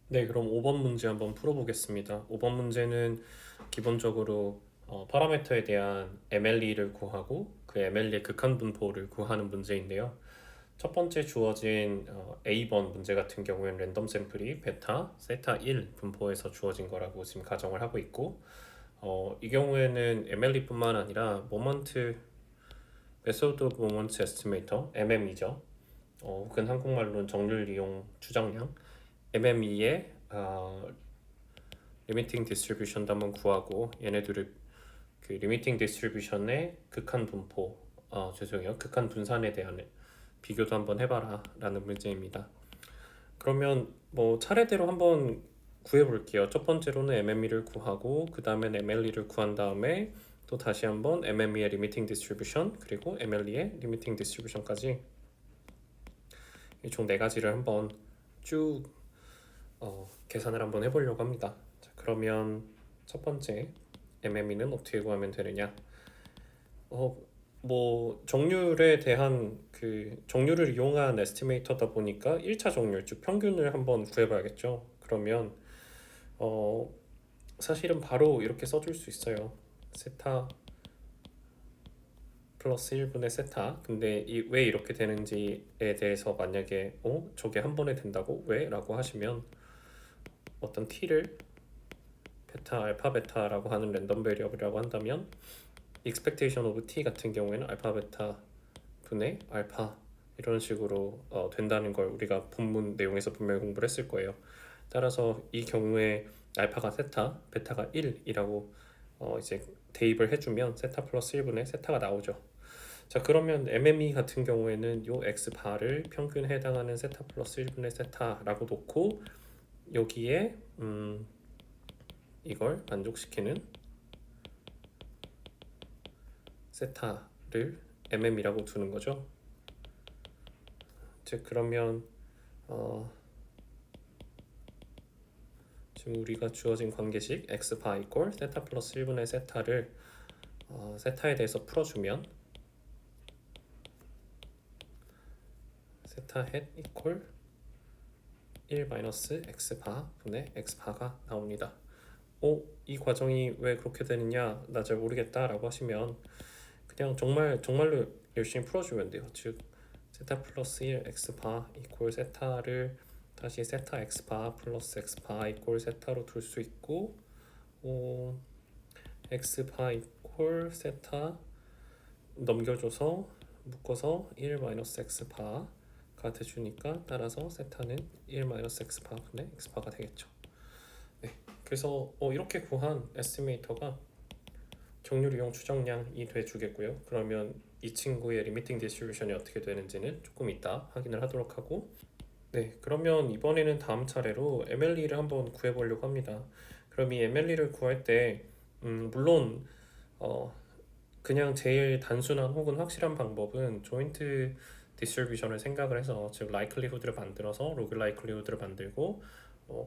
네, 그럼 5번 문제 한번 풀어보겠습니다. 5번 문제는 기본적으로 파라미터에 대한 MLE를 구하고 그 MLE의 극한 분포를 구하는 문제인데요. 첫 번째 주어진 A번 문제 같은 경우에는 랜덤 샘플이 베타, 세타 1 분포에서 주어진 거라고 지금 가정을 하고 있고 이 경우에는 MLE뿐만 아니라 모먼트, 메소드 오브 모먼트 에스티메이터, MME죠. 혹은 한국말로는 정률 이용 추정량 MME의 리미팅 디스트리뷰션도 한번 구하고 얘네들을 그 리미팅 디스트리뷰션의 극한 분포 죄송해요 극한 분산에 대한 비교도 한번 해봐라 라는 문제입니다. 그러면 뭐 차례대로 한번 구해볼게요. 첫 번째로는 MME를 구하고 그 다음엔 MLE를 구한 다음에 또 다시 한번 MME의 리미팅 디스트리뷰션 그리고 MLE의 리미팅 디스트리뷰션까지 총 네 가지를 한번 쭉 계산을 한번 해보려고 합니다. 자, 그러면 첫 번째 MME는 어떻게 구하면 되느냐? 어, 뭐 정률에 대한 그 정률을 이용한 에스티메이터다 보니까 1차 정률 즉 평균을 한번 구해봐야겠죠. 그러면 어, 사실은 바로 이렇게 써줄 수 있어요. 세타 플러스 1분의 세타. 근데 왜 이렇게 되는지에 대해서 만약에 저게 한 번에 된다고? 왜? 라고 하시면 어떤 t를 베타, 알파, 베타라고 하는 랜덤 베리어블이라고 한다면 expectation of t 같은 경우에는 알파, 베타 분의 알파 이런 식으로 된다는 걸 우리가 본문 내용에서 분명히 공부를 했을 거예요. 따라서 이 경우에 알파가 세타, 베타가 1이라고 이제 대입을 해주면 세타 플러스 1분의 세타가 나오죠. 자, 그러면 MME 같은 경우에는 요 x 바를 평균에 해당하는 세타 플러스 1분의 세타라고 놓고 여기에 이걸 만족시키는 세타를 mm이라고 두는 거죠. 즉 그러면 지금 우리가 주어진 관계식 x 바 이퀄 세타 플러스 1분의 세타를 세타에 대해서 풀어주면 세타 헷 이퀄 1 마이너스 x 바 분의 x 바가 나옵니다. 이 과정이 왜 그렇게 되느냐 나 잘 모르겠다 라고 하시면 그냥 정말로 열심히 풀어주면 돼요. 즉 세타 플러스 1 x 바 이퀄 세타를 다시 세타 x 바 플러스 x 바 이퀄 세타로 둘 수 있고 x 바 이퀄 세타 넘겨줘서 묶어서 1 마이너스 x 바가 돼주니까 따라서 세타는 1 마이너스 x 바 분의 x 바가 되겠죠. 네, 그래서 이렇게 구한 에스티메이터가 정률 이용 추정량이 돼주겠고요. 그러면 이 친구의 리미팅 디스트리뷰션이 어떻게 되는지는 조금 이따 확인을 하도록 하고, 네, 그러면 이번에는 다음 차례로 MLE를 한번 구해보려고 합니다. 그럼 이 MLE를 구할 때 물론 그냥 제일 단순한 혹은 확실한 방법은 조인트 디스트리뷰션을 생각을 해서 즉 라이클리후드를 만들어서 로그 라이클리후드를 만들고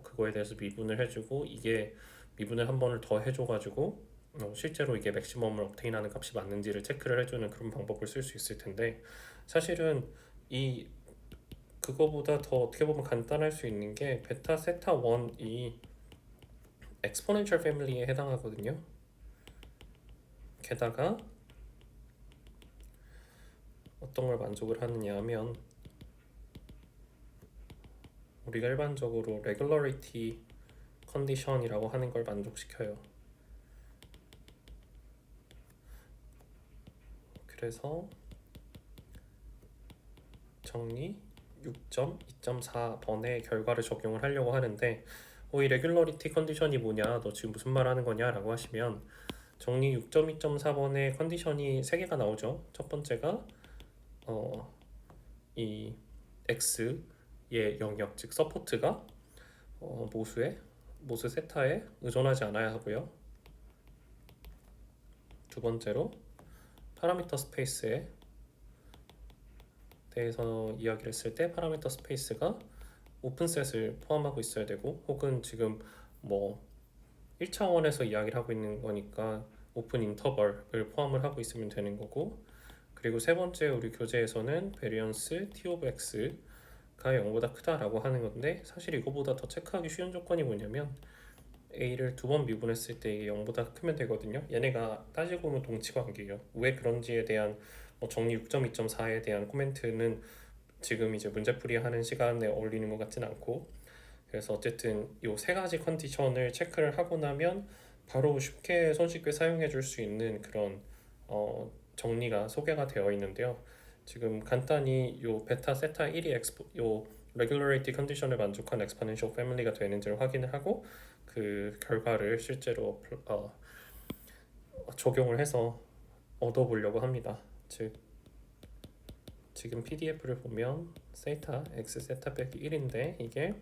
그거에 대해서 미분을 해주고 이게 미분을 한 번을 더 해줘가지고 실제로 이게 맥시멈을 obtain하는 값이 맞는지를 체크를 해주는 그런 방법을 쓸 수 있을 텐데 사실은 이 그거보다 더 어떻게 보면 간단할 수 있는 게 베타 세타 1이 엑스포넨셜 패밀리에 해당하거든요. 게다가 어떤 걸 만족을 하느냐 하면 우리가 일반적으로 레귤러리티 컨디션이라고 하는 걸 만족시켜요. 그래서 정리 6.2.4번의 결과를 적용을 하려고 하는데 이 레귤러리티 컨디션이 뭐냐 너 지금 무슨 말 하는 거냐 라고 하시면 정리 6.2.4번의 컨디션이 3개가 나오죠. 첫 번째가 이 x의 영역 즉 서포트가 모수 세타에 의존하지 않아야 하고요. 두 번째로 파라미터 스페이스에 대해서 이야기를 했을 때 파라미터 스페이스가 오픈셋을 포함하고 있어야 되고 혹은 지금 뭐 1차원에서 이야기를 하고 있는 거니까 오픈 인터벌을 포함을 하고 있으면 되는 거고 그리고 세 번째 우리 교재에서는 베리언스 t of x 가 0보다 크다라고 하는 건데, 사실 이거보다 더 체크하기 쉬운 조건이 뭐냐면 a를 두 번 미분했을 때 이게 0보다 크면 되거든요. 얘네가 따지고 보면 동치관계예요. 왜 그런지에 대한 정리 6.2.4에 대한 코멘트는 지금 이제 문제풀이 하는 시간에 어울리는 것 같진 않고, 그래서 어쨌든 이 세 가지 컨디션을 체크를 하고 나면 바로 쉽게 손쉽게 사용해 줄 수 있는 그런 정리가 소개가 되어 있는데요. 지금 간단히 요 베타 세타 1이 요 레귤러리티 컨디션을 만족한 엑스포넨셜 패밀리가 되는지를 확인을 하고, 그 결과를 실제로 적용을 해서 얻어보려고 합니다. 즉 지금 PDF를 보면 세타 x 세타 빼기 1인데, 이게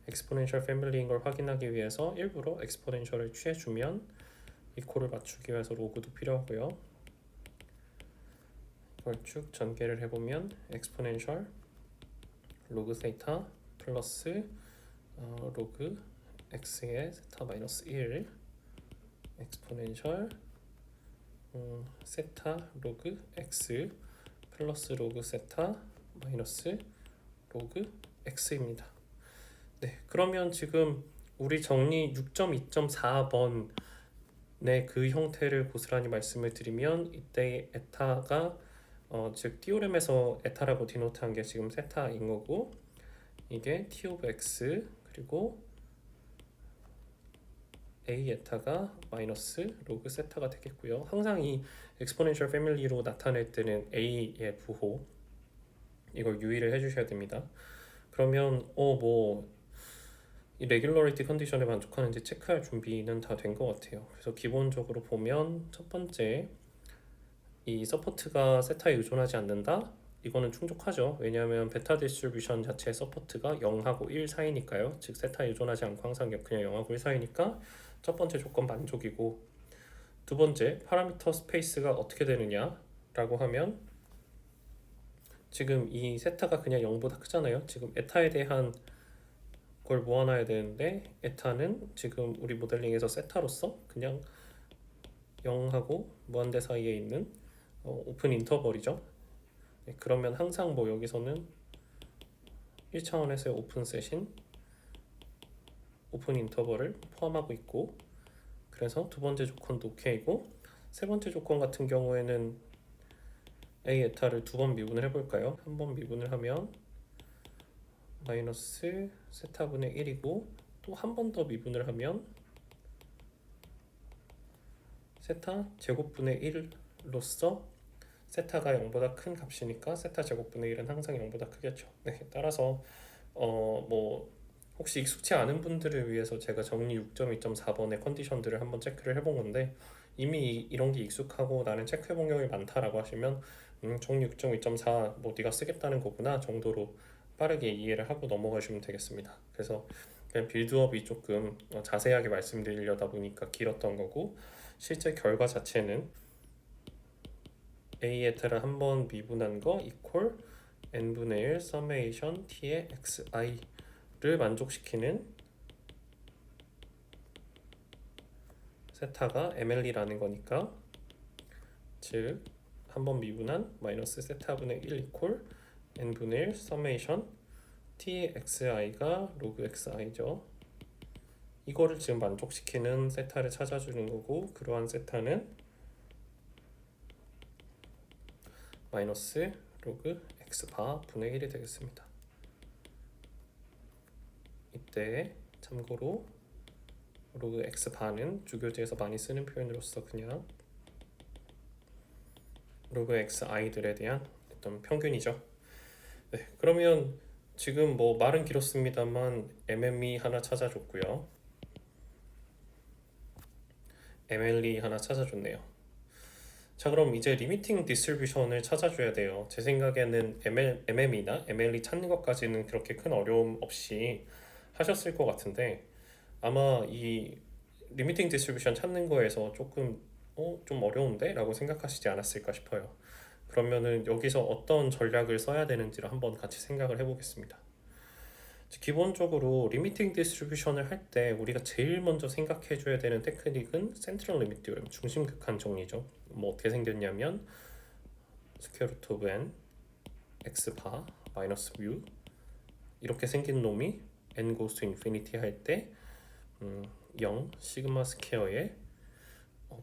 엑스포넨셜 패밀리인 걸 확인하기 위해서 일부러 엑스포넨셜을 취해주면 이코를 맞추기 위해서 로그도 필요하고요. 이걸 쭉 전개를 해보면 엑스포넨셜 로그 세타 플러스 로그 x의 세타 마이너스 1 엑스포넨셜 세타 로그 x 플러스 로그 세타 마이너스 로그 x입니다. 네, 그러면 지금 우리 정리 6.2.4번의 그 형태를 고스란히 말씀을 드리면, 이때 에타가 즉 띠오렘에서 에타라고 디노트한 게 지금 세타인 거고, 이게 t 오브 x 그리고 a 에타가 마이너스 로그 세타가 되겠고요. 항상 이 엑스포넨셜 패밀리로 나타낼 때는 a의 부호, 이걸 유의를 해주셔야 됩니다. 그러면 이 레귤러리티 컨디션에 만족하는지 체크할 준비는 다 된 것 같아요. 그래서 기본적으로 보면 첫 번째, 이 서포트가 세타에 의존하지 않는다. 이거는 충족하죠. 왜냐하면 베타 디스트리뷰션 자체의 서포트가 0하고 1 사이니까요. 즉 세타에 의존하지 않고 항상 그냥 0하고 1 사이니까 첫 번째 조건 만족이고, 두 번째 파라미터 스페이스가 어떻게 되느냐라고 하면, 지금 이 세타가 그냥 0보다 크잖아요. 지금 에타에 대한 걸 모아놔야 되는데, 에타는 지금 우리 모델링에서 세타로서 그냥 0하고 무한대 사이에 있는 오픈 인터벌이죠. 네, 그러면 항상 여기서는 1차원에서의 오픈셋인 오픈 인터벌을 포함하고 있고, 그래서 두 번째 조건도 오케이고, 세 번째 조건 같은 경우에는 a 에타를 두 번 미분을 해볼까요? 한 번 미분을 하면 마이너스 세타분의 1이고, 또 한 번 더 미분을 하면 세타 제곱분의 1로서 세타가 0보다 큰 값이니까 세타 제곱분의 1은 항상 0보다 크겠죠. 네, 따라서 혹시 익숙치 않은 분들을 위해서 제가 정리 6.2.4번의 컨디션들을 한번 체크를 해본 건데, 이미 이런 게 익숙하고 나는 체크해본 경험이 많다라고 하시면 정리 6.2.4 네가 쓰겠다는 거구나 정도로 빠르게 이해를 하고 넘어가시면 되겠습니다. 그래서 그냥 빌드업이 조금 자세하게 말씀드리려다 보니까 길었던 거고, 실제 결과 자체는 a 에타를 한번 미분한 거 이퀄 n분의 1 서메이션 t의 xi를 만족시키는 세타가 ml이라는 거니까, 즉 한번 미분한 마이너스 세타분의 1 이퀄 n분의 1 서메이션 t의 xi가 로그 xi죠. 이거를 지금 만족시키는 세타를 찾아주는 거고, 그러한 세타는 마이너스 로그 x바 분의 1이 되겠습니다. 이때 참고로 로그 x바는 주교재에서 많이 쓰는 표현으로서 그냥 로그 xi들에 대한 어떤 평균이죠. 네, 그러면 지금 말은 길었습니다만 MME 하나 찾아줬고요. MLE 하나 찾아줬네요. 자, 그럼 이제 리미팅 디스트리뷰션을 찾아줘야 돼요. 제 생각에는 MME나 MLE 찾는 것까지는 그렇게 큰 어려움 없이 하셨을 것 같은데, 아마 이 리미팅 디스트리뷰션 찾는 거에서 조금 좀 어려운데? 라고 생각하시지 않았을까 싶어요. 그러면은 여기서 어떤 전략을 써야 되는지를 한번 같이 생각을 해보겠습니다. 기본적으로 리미팅 디스트리뷰션을 할 때 우리가 제일 먼저 생각해 줘야 되는 테크닉은 센트럴 리미트 디오렘, 중심 극한 정리죠. 어떻게 생겼냐면 스퀘어 루트 오브 n x 바 마이너스 뮤 이렇게 생긴 놈이 n goes to infinity 할 때 0 시그마 스퀘어에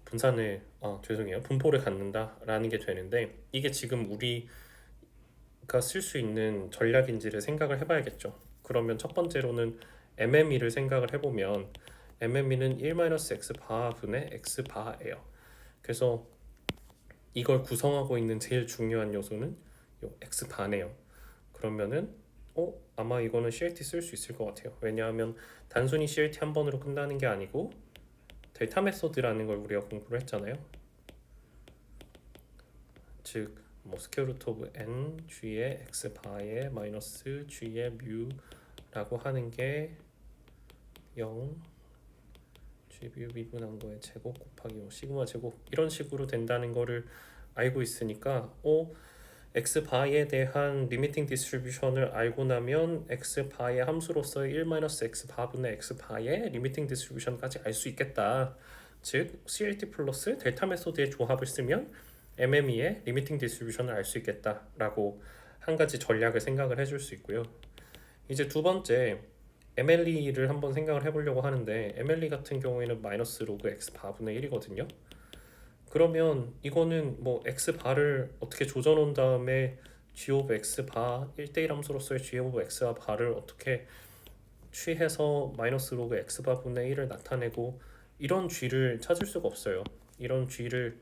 분산을 죄송해요 분포를 갖는다라는 게 되는데 이게 지금 우리가 쓸 수 있는 전략인지를 생각을 해봐야겠죠. 그러면 첫 번째로는 MME를 생각을 해보면 MME는 1-x 바분의 x 바예요. 그래서 이걸 구성하고 있는 제일 중요한 요소는 요 x 바네요. 그러면은 아마 이거는 CLT 쓸 수 있을 것 같아요. 왜냐하면 단순히 CLT 한 번으로 끝나는 게 아니고 델타 메소드라는 걸 우리가 공부를 했잖아요. 즉 스퀘어 루트 오브 n g의 x 바에 마이너스 g의 뮤라고 하는 게 0 g 뮤 미분한 거의 제곱 곱하기 시그마 제곱 이런 식으로 된다는 거를 알고 있으니까 x 바에 대한 리미팅 디스트리뷰션을 알고 나면 x 바의 함수로서 1-x 바분의 x 바의 리미팅 디스트리뷰션까지 알 수 있겠다. 즉 CLT 플러스 델타 메소드의 조합을 쓰면 MME의 리미팅 디스트리뷰션을 알 수 있겠다라고 한 가지 전략을 생각을 해줄 수 있고요. 이제 두 번째 MLE를 한번 생각을 해보려고 하는데 MLE 같은 경우에는 마이너스 로그 x 바분의 1이거든요. 그러면 이거는 x 바를 어떻게 조져 놓은 다음에 g 오브 x 바 1대1 함수로서의 g 오브 x 바를 어떻게 취해서 마이너스 로그 x 바분의 1을 나타내고 이런 g를 찾을 수가 없어요. 이런 g를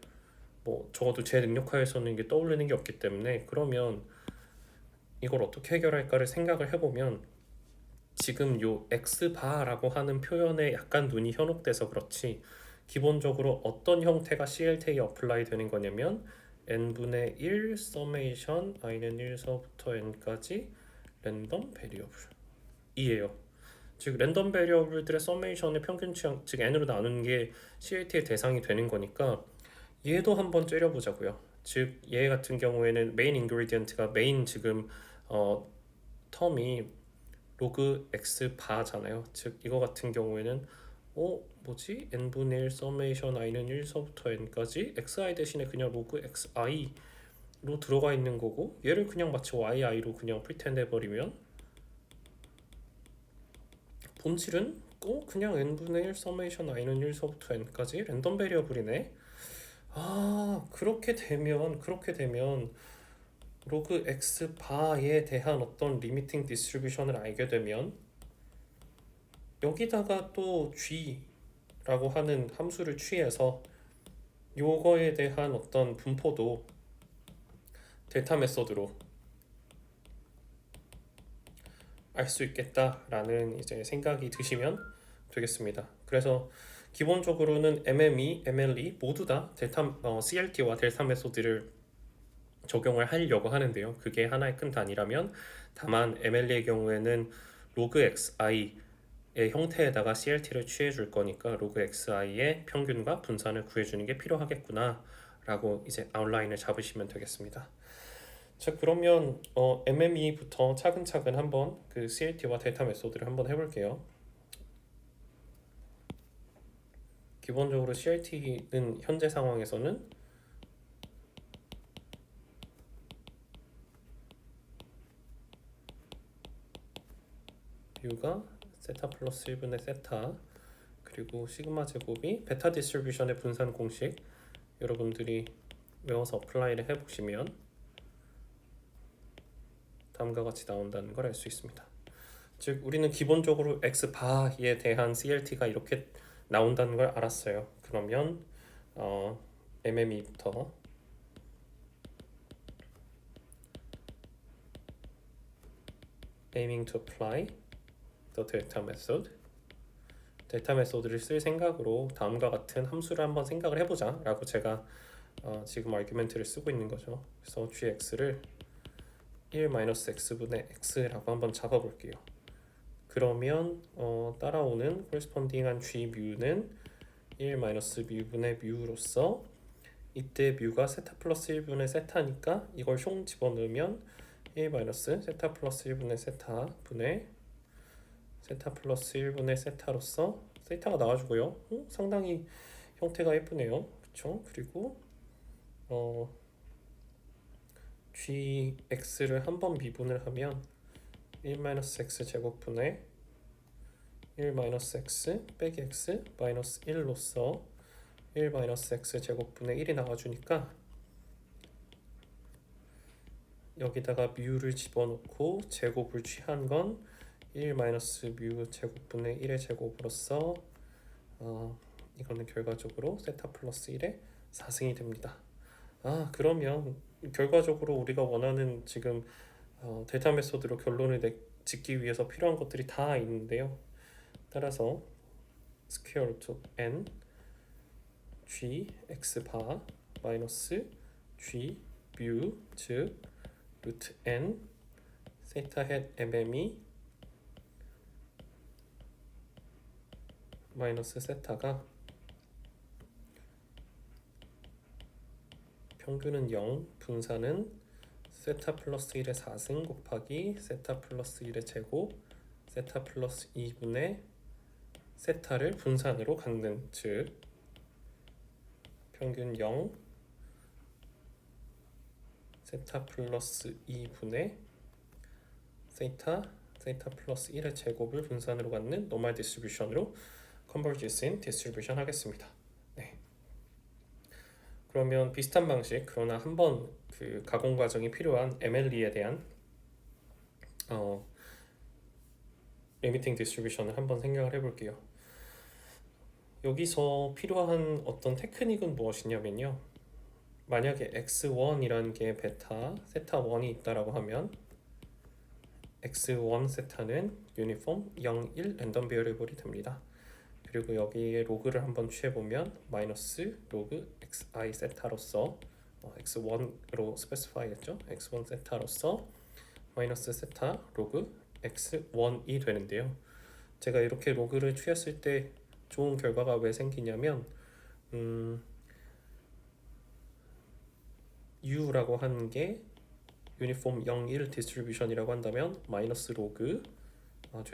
적어도 제 능력하에서는 이게 떠오르는 게 없기 때문에 그러면 이걸 어떻게 해결할까를 생각을 해보면 지금 요 x 바라고 하는 표현에 약간 눈이 현혹돼서 그렇지 기본적으로 어떤 형태가 CLT에 어플라이 되는 거냐면 n분의 1 서메이션 i는 1서부터 n까지 랜덤 베리어블 이에요. 즉 랜덤 베리어블들의 서메이션의 평균치랑 즉 n으로 나누는 게 CLT의 대상이 되는 거니까 얘도 한번 째려보자고요. 즉 얘 같은 경우에는 메인 인그리디언트가 메인 지금 텀이 로그 x 바잖아요. 즉 이거 같은 경우에는 n분의 1 서메이션 i는 1서부터 n까지 xi 대신에 그냥 로그 xi로 들어가 있는 거고 얘를 그냥 마치 yi로 그냥 프리텐드 해버리면 본질은 그냥 n분의 1 서메이션 i는 1서부터 n까지 랜덤 베리어블이네. 그렇게 되면 로그 x 바에 대한 어떤 리미팅 디스트리뷰션을 알게 되면 여기다가 또 g라고 하는 함수를 취해서 요거에 대한 어떤 분포도 델타 메소드로 알 수 있겠다라는 이제 생각이 드시면 되겠습니다. 그래서 기본적으로는 MME, MLE 모두 다 CLT와 델타 메소드를 적용을 하려고 하는데요. 그게 하나의 큰 단위라면 다만 MLE의 경우에는 로그 XI의 형태에다가 CLT를 취해줄 거니까 로그 XI의 평균과 분산을 구해주는 게 필요하겠구나 라고 이제 아웃라인을 잡으시면 되겠습니다. 자 그러면 MME부터 차근차근 한번 그 CLT와 델타 메소드를 한번 해볼게요. 기본적으로 CLT는 현재 상황에서는 뮤가 세타 플러스 1분의 세타 그리고 시그마 제곱이 베타 디스트리뷰션의 분산 공식 여러분들이 외워서 어플라이를 해보시면 다음과 같이 나온다는 걸 알 수 있습니다. 즉 우리는 기본적으로 x 바에 대한 CLT가 이렇게 나온다는 걸 알았어요. 그러면 MME부터 aiming to apply the delta method 델타 메소드를 쓸 생각으로 다음과 같은 함수를 한번 생각을 해보자 라고 제가 지금 아규멘트를 쓰고 있는 거죠. 그래서 gx를 1-x분의 x라고 한번 잡아볼게요. 그러면 따라오는 corresponding한 g뮤는 1-뮤분의 뮤로서 이때 뮤가 세타 플러스 1분의 세타니까 이걸 숑 집어넣으면 1-세타 플러스 1분의 세타 분의 세타 플러스 1분의 세타로서 세타가 나와주고요. 상당히 형태가 예쁘네요. 그쵸? 그리고 gx를 한번 미분을 하면 1-x 제곱분의 1-x 빼기 x 마이너스 1로서 1-x 제곱분의 1이 나와주니까 여기다가 뮤를 집어넣고 제곱을 취한 건 1-뮤 제곱분의 1의 제곱으로서 이거는 결과적으로 세타 플러스 1의 4승이 됩니다. 그러면 결과적으로 우리가 원하는 지금 데이터 메소드로 결론을 짓기 위해서 필요한 것들이 다 있는데요. 따라서 스퀘어 루트 n g x 바 마이너스 g 뮤 즉 루트 n 세타 헷 mmi 마이너스 세타가 평균은 0, 분산은 세타 플러스 1의 4승 곱하기 세타 플러스 1의 제곱 세타 플러스 2분의 세타를 분산으로 갖는 즉 평균 0 세타 플러스 2분의 세타 플러스 1의 제곱을 분산으로 갖는 노멀 디스트리뷰션으로 컨버지스 인 디스트리뷰션 하겠습니다. 네. 그러면 비슷한 방식 그러나 한번 그 가공 과정이 필요한 MLE에 대한 리미팅 디스트리뷰션을 한번 생각을 해볼게요. 여기서 필요한 어떤 테크닉은 무엇이냐면요. 만약에 x1이라는 게 베타 세타 1이 있다라고 하면 x1 세타는 유니폼 0, 1 랜덤 베리어블이 됩니다. 그리고 여기에 로그를 한번 취해보면 마이너스 로그 xi 세타로서 x1으로 스페시파이했죠. x1 세타로서 마이너스 세타 로그 x1이 되는데요. 제가 이렇게 로그를 취했을 때 좋은 결과가 왜 생기냐면 u라고 하는 게 유니폼 0, 1 디스트리뷰션이라고 한다면 마이너스 로그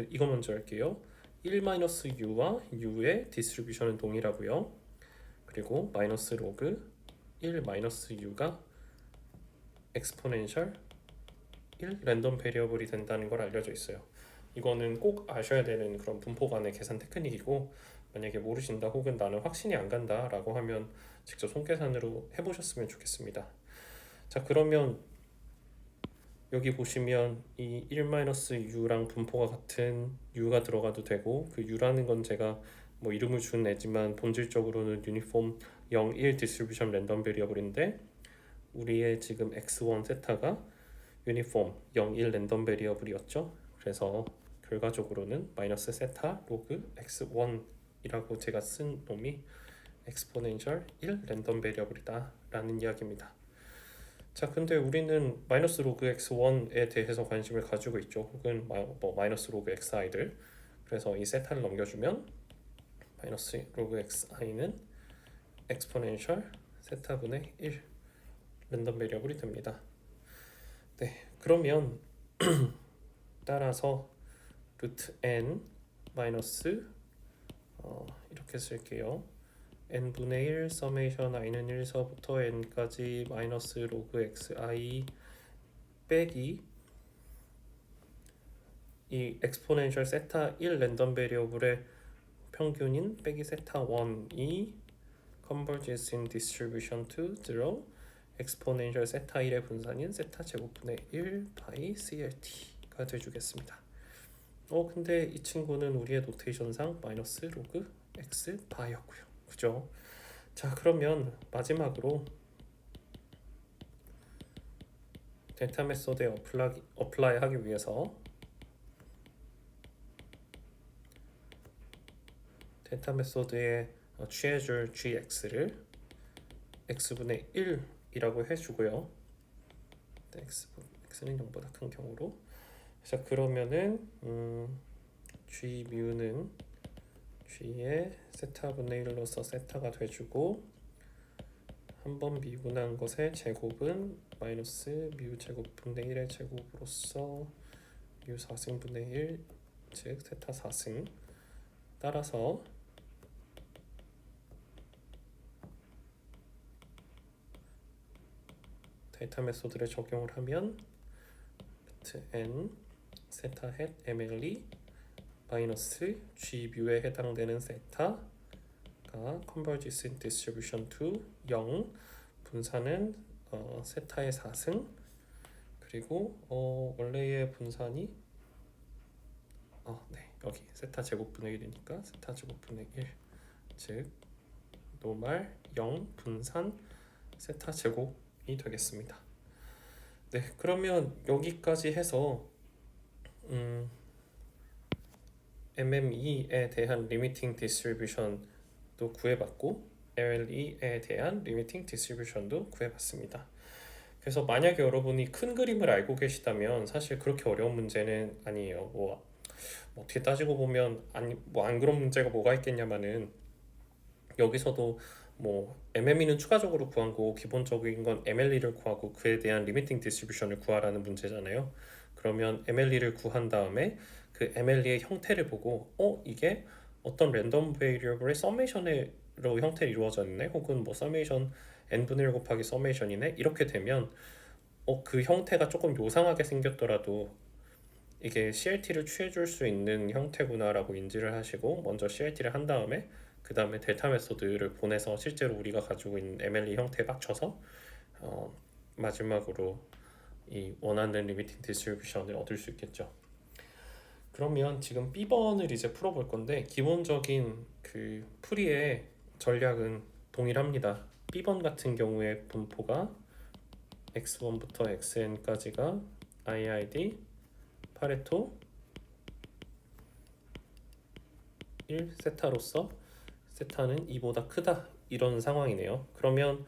이거 먼저 할게요. 1-u와 u의 디스트리뷰션은 동일하고요. 그리고 마이너스 로그 1-u가 엑스포넨셜 1 랜덤 베리어블이 된다는 걸 알려져 있어요. 이거는 꼭 아셔야 되는 그런 분포 간의 계산 테크닉이고 만약에 모르신다 혹은 나는 확신이 안 간다 라고 하면 직접 손계산으로 해보셨으면 좋겠습니다. 자 그러면 여기 보시면 이 1-u랑 분포가 같은 u가 들어가도 되고 그 u라는 건 제가 뭐 이름을 준 애지만 본질적으로는 유니폼 0, 1 디스트리뷰션 랜덤 베리어블인데 우리의 지금 x1 세타가 유니폼 0, 1 랜덤 베리어블이었죠. 그래서 결과적으로는 마이너스 세타 로그 x1이라고 제가 쓴 놈이 엑스포넨셜 1 랜덤 베리어블이다 라는 이야기입니다. 자 근데 우리는 마이너스 로그 x1에 대해서 관심을 가지고 있죠. 혹은 마이너스 로그 xi들. 그래서 이 세타를 넘겨주면 마이너스 로그 xi는 엑스포넨셜 세타분의 1 랜덤 베리어블이 됩니다. 네, 그러면 따라서 루트 n 마이너스 이렇게 쓸게요. n분의 1 서메이션 i는 1서부터 n까지 마이너스 로그 xi 빼기 이 엑스포넨셜 세타 1 랜덤 베리어블의 평균인 빼기 세타 1이 converges in distribution to 0 엑스포넨셜 세타 1의 분산인 세타 제곱분의 1 바이 CLT가 돼주겠습니다. 근데 이 친구는 우리의 노테이션상 마이너스 로그 x 바였고요. 그죠? 자 그러면 마지막으로 데이터 메소드에 어플라이 하기 위해서 데이터 메소드에 취해줄 gx를 x분의 1이라고 해주고요. x는 0보다 큰 경우로. 자 그러면은 g 뮤는 g의 세타분의 1로서 세타가 돼주고 한번 미분한 것의 제곱은 마이너스 뮤 제곱분의 1의 제곱으로서 뮤 4승분의 1 즉 세타 4승 따라서 데이터 메소드를 적용을 하면 루트 n 세타 햇 MLE 마이너스 G 뮤에 해당되는 세타가 converges in distribution to 0 분산은 세타의 4승 그리고 원래의 분산이 네 여기 세타 제곱분의 1이니까 세타 제곱분의 1 즉 노말 0 분산 세타 제곱이 되겠습니다. 네 그러면 여기까지 해서 MME에 대한 리미팅 디스트리뷰션도 구해봤고 LE에 대한 리미팅 디스트리뷰션도 구해봤습니다. 그래서 만약에 여러분이 큰 그림을 알고 계시다면 사실 그렇게 어려운 문제는 아니에요. 뭐 어떻게 따지고 보면 안 그런 문제가 뭐가 있겠냐마는 여기서도 뭐 MME는 추가적으로 구한 거고 기본적인 건 MLE를 구하고 그에 대한 리미팅 디스트리뷰션을 구하라는 문제잖아요. 그러면 MLE를 구한 다음에 그 MLE의 형태를 보고 이게 어떤 랜덤 베리어블의 서메이션으로 형태를 이루어져 있네 혹은 뭐 서메이션 n분의 1 곱하기 서메이션이네 이렇게 되면 그 형태가 조금 요상하게 생겼더라도 이게 CLT를 취해줄 수 있는 형태구나 라고 인지를 하시고 먼저 CLT를 한 다음에 그 다음에 델타 메소드를 보내서 실제로 우리가 가지고 있는 MLE 형태에 맞춰서 마지막으로 이 원하는 리미팅 디스트리뷰션을 얻을 수 있겠죠. 그러면 지금 B번을 이제 풀어볼 건데 기본적인 그 풀이의 전략은 동일합니다. B번 같은 경우에 분포가 x1부터 xn까지가 IID 파레토 1 세타로서 세타는 2보다 크다 이런 상황이네요. 그러면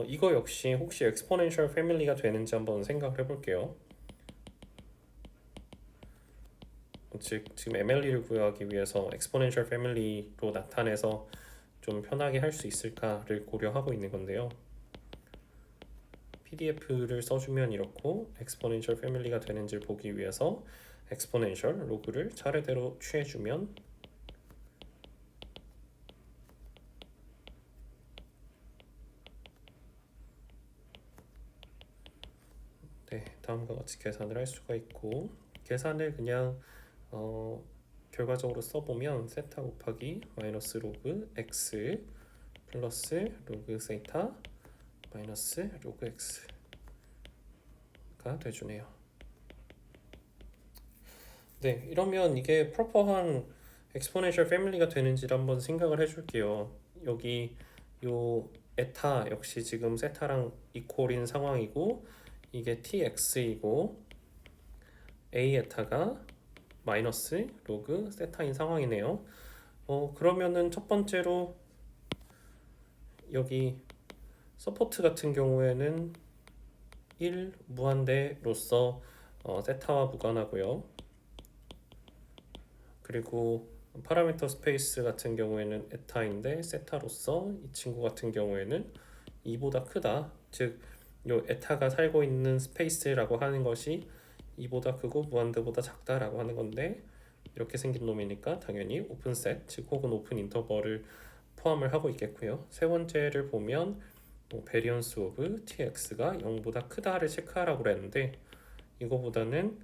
이거 역시 혹시 엑스포넨셜 패밀리가 되는지 한번 생각을 해볼게요. 즉 지금 MLE를 구하기 위해서 엑스포넨셜 패밀리로 나타내서 좀 편하게 할 수 있을까를 고려하고 있는 건데요. PDF를 써주면 이렇고 엑스포넨셜 패밀리가 되는지를 보기 위해서 엑스포넨셜 로그를 차례대로 취해주면 네 다음과 같이 계산을 할 수가 있고 계산을 그냥 결과적으로 써보면 세타 곱하기 마이너스 로그 x 플러스 로그 세타 마이너스 로그 x가 돼주네요. 네, 이러면 이게 프로퍼한 엑스포넨셜 패밀리가 되는지를 한번 생각을 해줄게요. 여기 요 에타 역시 지금 세타랑 이퀄인 상황이고 이게 tx이고 a 에타가 마이너스 로그 세타인 상황이네요. 그러면은 첫 번째로 여기 서포트 같은 경우에는 1 무한대로서 세타와 무관하고요. 그리고 파라미터 스페이스 같은 경우에는 에타인데 세타로서 이 친구 같은 경우에는 2보다 크다. 즉, 요 에타가 살고 있는 스페이스라고 하는 것이 2보다 크고 무한대보다 작다라고 하는 건데 이렇게 생긴 놈이니까 당연히 오픈셋, 즉 혹은 오픈 인터벌을 포함을 하고 있겠고요. 세 번째를 보면 베리언스 오브 tx가 0보다 크다를 체크하라고 그랬는데 이거보다는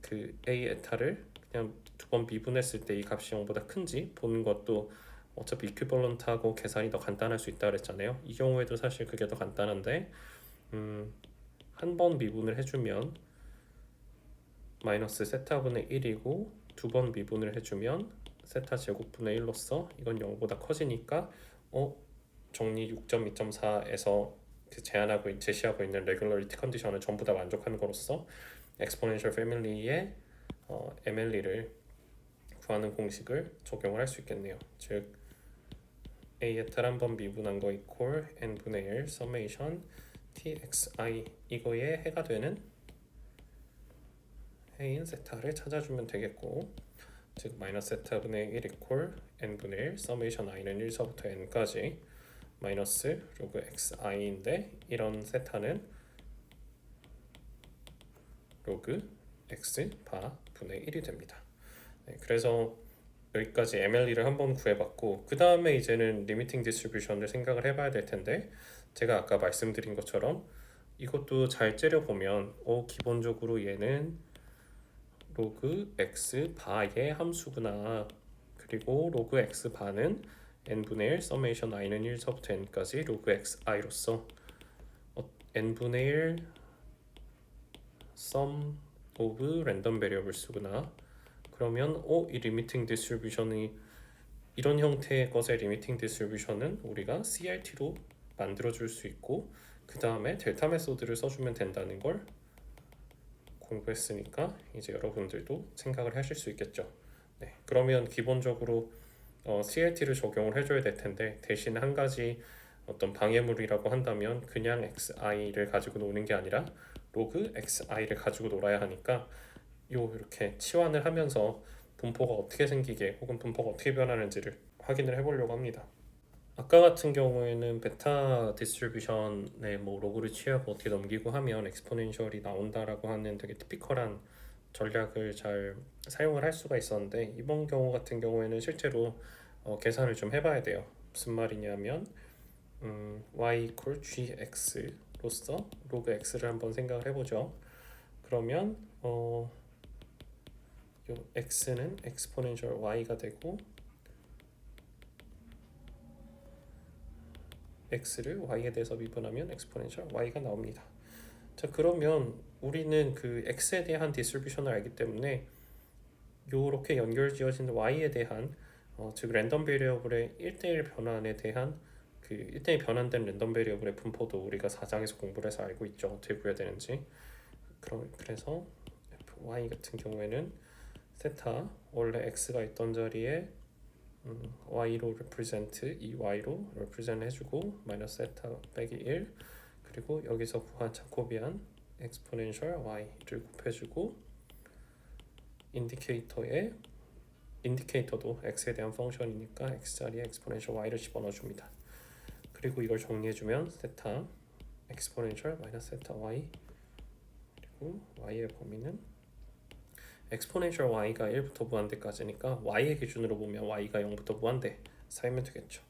그 a 에타를 그냥 두 번 미분했을 때 이 값이 0보다 큰지 보는 것도 어차피 이퀴벌런트하고 계산이 더 간단할 수 있다 그랬잖아요. 이 경우에도 사실 그게 더 간단한데 한 번 미분을 해주면 마이너스 세타분의 1이고 두 번 미분을 해주면 세타 제곱분의 1로서 이건 0보다 커지니까 정리 6.2.4에서 그 제시하고 있는 레귤러리티 컨디션을 전부 다 만족하는 거로서 엑스포넨셜 패밀리의 MLE를 구하는 공식을 적용을 할 수 있겠네요. 즉 a 에타를 한번 미분한 거 이퀄 n분의 1 서메이션 txi 이거에 해가 되는 해인 세타를 찾아주면 되겠고 즉 마이너스 세타분의 1 이퀄 n분의 1 서메이션 i는 1서부터 n까지 마이너스 로그 xi인데 이런 세타는 로그 x 바 분의 1이 됩니다. 네, 그래서 여기까지 MLE를 한번 구해봤고 그 다음에 이제는 리미팅 디스트리뷰션을 생각을 해봐야 될 텐데 제가 아까 말씀드린 것처럼 이것도 잘 째려보면 기본적으로 얘는 로그 x 바의 함수구나. 그리고 로그 x 바는 n분의 1 서메이션 i는 1서부터 n까지 로그 xi로서 n분의 1 sum of random variables구나. 그러면 이 리미팅 디스트리뷰션이 이런 형태의 것의 리미팅 디스트리뷰션은 우리가 CRT로 만들어줄 수 있고 그 다음에 델타 메소드를 써주면 된다는 걸 공부했으니까 이제 여러분들도 생각을 하실 수 있겠죠. 네, 그러면 기본적으로 CRT를 적용을 해줘야 될 텐데 대신 한 가지 어떤 방해물이라고 한다면 그냥 xi를 가지고 노는 게 아니라 로그 xi를 가지고 놀아야 하니까 이렇게 치환을 하면서 분포가 어떻게 생기게 혹은 분포가 어떻게 변하는지를 확인을 해보려고 합니다. 아까 같은 경우에는 베타 디스트리뷰션에 뭐 로그를 취하고 어떻게 넘기고 하면 엑스포넨셜이 나온다라고 하는 되게 티피컬한 전략을 잘 사용을 할 수가 있었는데 이번 경우 같은 경우에는 실제로 계산을 좀 해봐야 돼요. 무슨 말이냐면 y equal gx로서 로그 x를 한번 생각을 해보죠. 그러면 요 x는 exponential y가 되고 x를 y에 대해서 미분하면 exponential y가 나옵니다. 자, 그러면 우리는 그 x에 대한 디스트리뷰션을 알기 때문에 요렇게 연결지어진 y에 대한 즉 랜덤 베리어블의 1대1 변환에 대한 그 1대1 변환된 랜덤 베리어블의 분포도 우리가 4장에서 공부를 해서 알고 있죠. 어떻게 구해야 되는지. 그래서 y 같은 경우에는 세타 원래 x가 있던 자리에 y로 represent 이 y로 represent 해주고 마이너스 세타 빼기 1 그리고 여기서 구한 자코비안 exponential y를 곱해주고 인디케이터도 x에 대한 펑션이니까 x 자리에 exponential y를 집어넣어줍니다. 그리고 이걸 정리해주면 세타 exponential 마이너스 세타 y 그리고 y의 범위는 exponential y가 1부터 무한대까지니까 y의 기준으로 보면 y가 0부터 무한대 사이면 되겠죠.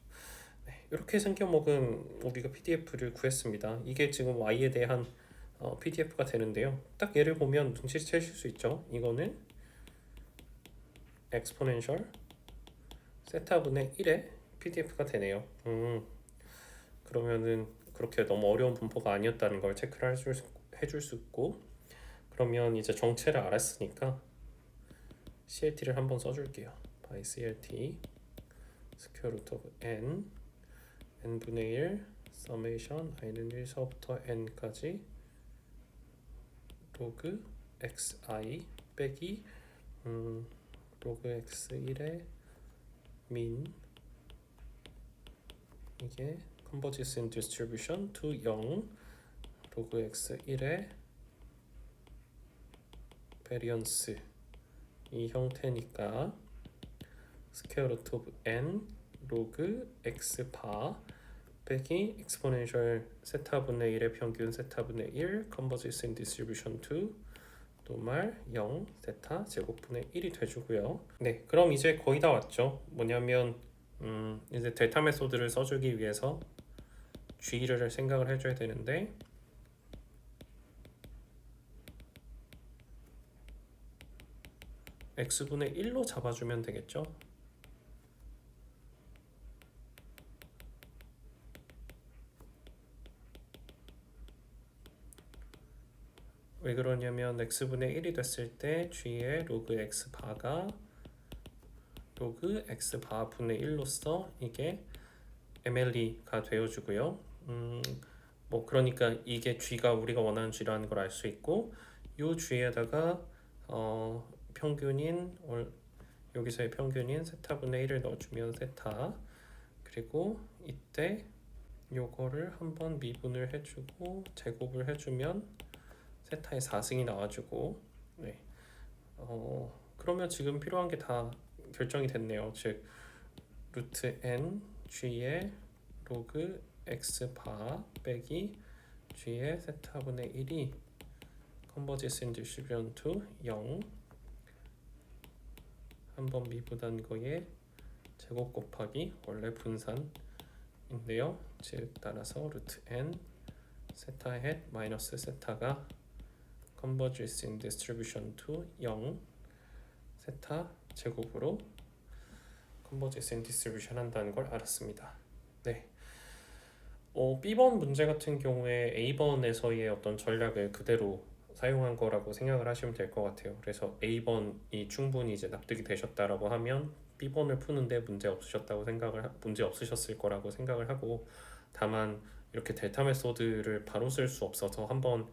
네, 이렇게 생겨먹은 우리가 PDF를 구했습니다. 이게 지금 y에 대한 PDF가 되는데요. 딱 얘를 보면 눈치채실 수 있죠. 이거는 exponential 세타분의 1의 PDF가 되네요. 그러면은 그렇게 너무 어려운 분포가 아니었다는 걸 체크를 해줄 수 있고 그러면 이제 정체를 알았으니까 CLT를 한번 써줄게요. by CLT square root of n분의 1 summation i는 1서부터 n까지 로그 xi 빼기 로그 x1의 min 이게 converges in distribution to 0 로그 x1의 variance 이 형태니까 square root of n 로그 x 바 빼기 exponential 세타분의 1의 평균 세타분의 1 converges in distribution to 노말 0 세타 제곱분의 1이 돼주고요. 네, 그럼 이제 거의 다 왔죠. 뭐냐면 이제 델타 메소드를 써주기 위해서 g를 생각을 해줘야 되는데 x분의 1로 잡아주면 되겠죠. 왜 그러냐면 x분의 1이 됐을 때 g의 로그 x 바가 로그 x 바 분의 1로서 이게 MLE가 되어주고요. 뭐 그러니까 이게 g가 우리가 원하는 g라는 걸 알 수 있고 이 g에다가 평균인 여기서의 평균인 세타분의 1을 넣어주면 세타 그리고 이때 요거를 한번 미분을 해주고 제곱을 해주면 세타의 4승이 나와주고 네. 그러면 지금 필요한 게 다 결정이 됐네요. 즉 루트 n g의 로그 x 바 빼기 g의 세타분의 1이 converges in distribution to 0 한번 미분한 거에 제곱 곱하기 원래 분산인데요. 즉 따라서 루트 n 세타 햇 마이너스 세타가 converges in distribution to 0 세타 제곱으로 컨버전스 앤 디스트리뷰션 한다는 걸 알았습니다. 네. B번 문제 같은 경우에 A번에서의 어떤 전략을 그대로 사용한 거라고 생각을 하시면 될 것 같아요. 그래서 A번이 충분히 이제 납득이 되셨다라고 하면 B번을 푸는데 문제 없으셨을 거라고 생각을 하고, 다만 이렇게 델타 메소드를 바로 쓸 수 없어서 한번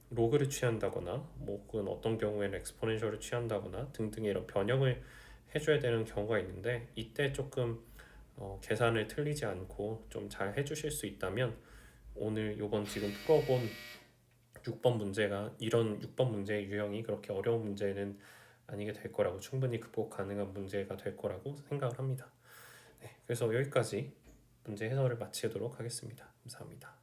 로그를 취한다거나 뭐 혹은 어떤 경우에는 엑스포넨셜을 취한다거나 등등의 이런 변형을 해줘야 되는 경우가 있는데, 이때 조금 계산을 틀리지 않고 좀 잘 해주실 수 있다면 오늘 요번 지금 풀어본 6번 문제가 이런 6번 문제의 유형이 그렇게 어려운 문제는 아니게 될 거라고, 충분히 극복 가능한 문제가 될 거라고 생각을 합니다. 네, 그래서 여기까지 문제 해설을 마치도록 하겠습니다. 감사합니다.